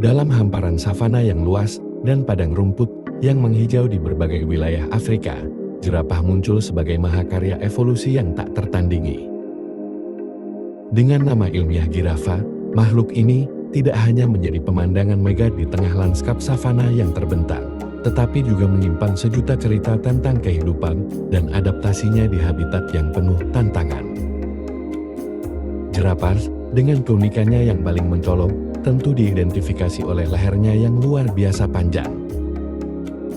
dalam hamparan savana yang luas dan padang rumput yang menghijau di berbagai wilayah Afrika, jerapah muncul sebagai mahakarya evolusi yang tak tertandingi. Dengan nama ilmiah girafa, makhluk ini tidak hanya menjadi pemandangan megah di tengah lanskap savana yang terbentang, tetapi juga menyimpan sejuta cerita tentang kehidupan dan adaptasinya di habitat yang penuh tantangan. Jerapah, dengan keunikannya yang paling mencolok, tentu diidentifikasi oleh lehernya yang luar biasa panjang.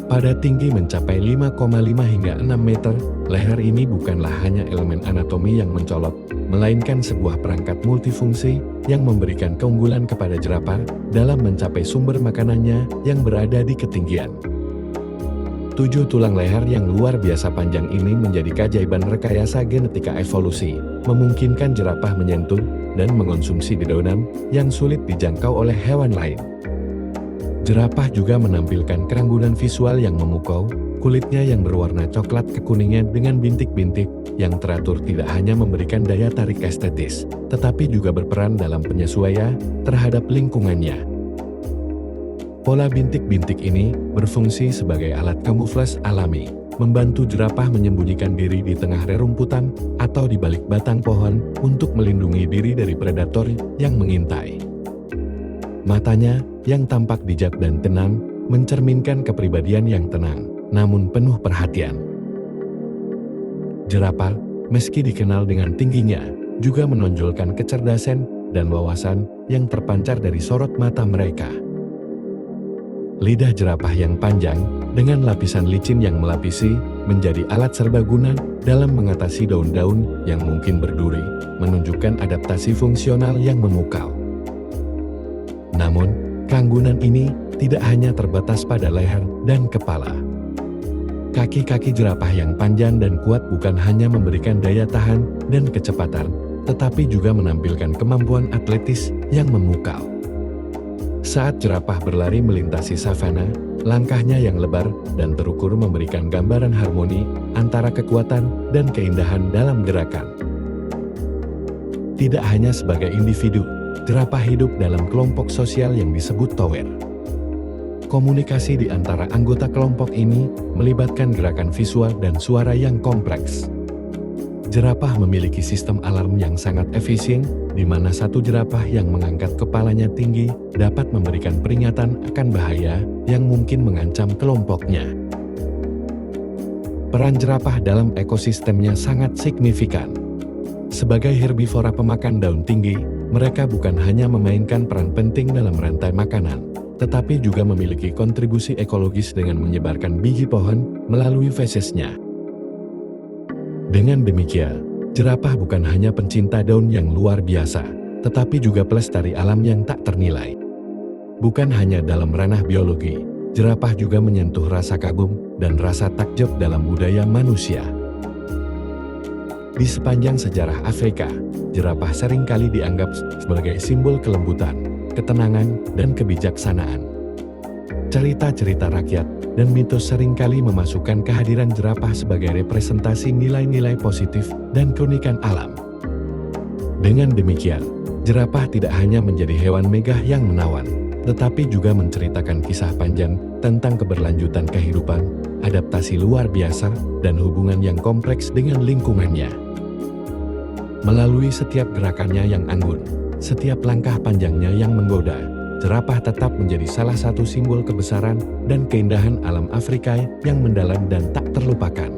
Pada tinggi mencapai 5,5 hingga 6 meter, leher ini bukanlah hanya elemen anatomi yang mencolok, melainkan sebuah perangkat multifungsi yang memberikan keunggulan kepada jerapah dalam mencapai sumber makanannya yang berada di ketinggian. 7 tulang leher yang luar biasa panjang ini menjadi keajaiban rekayasa genetika evolusi, memungkinkan jerapah menyentuh dan mengonsumsi dedaunan yang sulit dijangkau oleh hewan lain. Jerapah juga menampilkan keranggunan visual yang memukau, kulitnya yang berwarna coklat kekuningan dengan bintik-bintik yang teratur tidak hanya memberikan daya tarik estetis, tetapi juga berperan dalam penyesuaian terhadap lingkungannya. Pola bintik-bintik ini berfungsi sebagai alat kamuflase alami, membantu jerapah menyembunyikan diri di tengah rerumputan atau di balik batang pohon untuk melindungi diri dari predator yang mengintai. Matanya, yang tampak bijak dan tenang, mencerminkan kepribadian yang tenang, namun penuh perhatian. Jerapah, meski dikenal dengan tingginya, juga menonjolkan kecerdasan dan wawasan yang terpancar dari sorot mata mereka. Lidah jerapah yang panjang, dengan lapisan licin yang melapisi, menjadi alat serbaguna dalam mengatasi daun-daun yang mungkin berduri, menunjukkan adaptasi fungsional yang memukau. Namun, keanggunan ini tidak hanya terbatas pada leher dan kepala. Kaki-kaki jerapah yang panjang dan kuat bukan hanya memberikan daya tahan dan kecepatan, tetapi juga menampilkan kemampuan atletis yang memukau. Saat jerapah berlari melintasi savana, langkahnya yang lebar dan terukur memberikan gambaran harmoni antara kekuatan dan keindahan dalam gerakan. Tidak hanya sebagai individu, jerapah hidup dalam kelompok sosial yang disebut tower. Komunikasi di antara anggota kelompok ini melibatkan gerakan visual dan suara yang kompleks. Jerapah memiliki sistem alarm yang sangat efisien, di mana satu jerapah yang mengangkat kepalanya tinggi dapat memberikan peringatan akan bahaya yang mungkin mengancam kelompoknya. Peran jerapah dalam ekosistemnya sangat signifikan. Sebagai herbivora pemakan daun tinggi, mereka bukan hanya memainkan peran penting dalam rantai makanan, tetapi juga memiliki kontribusi ekologis dengan menyebarkan biji pohon melalui fesesnya. Dengan demikian, jerapah bukan hanya pencinta daun yang luar biasa, tetapi juga pelestari alam yang tak ternilai. Bukan hanya dalam ranah biologi, jerapah juga menyentuh rasa kagum dan rasa takjub dalam budaya manusia. Di sepanjang sejarah Afrika, jerapah seringkali dianggap sebagai simbol kelembutan, ketenangan, dan kebijaksanaan. Cerita-cerita rakyat dan mitos seringkali memasukkan kehadiran jerapah sebagai representasi nilai-nilai positif dan keunikan alam. Dengan demikian, jerapah tidak hanya menjadi hewan megah yang menawan, tetapi juga menceritakan kisah panjang tentang keberlanjutan kehidupan, adaptasi luar biasa, dan hubungan yang kompleks dengan lingkungannya. Melalui setiap gerakannya yang anggun, setiap langkah panjangnya yang menggoda, jerapah tetap menjadi salah satu simbol kebesaran dan keindahan alam Afrika yang mendalam dan tak terlupakan.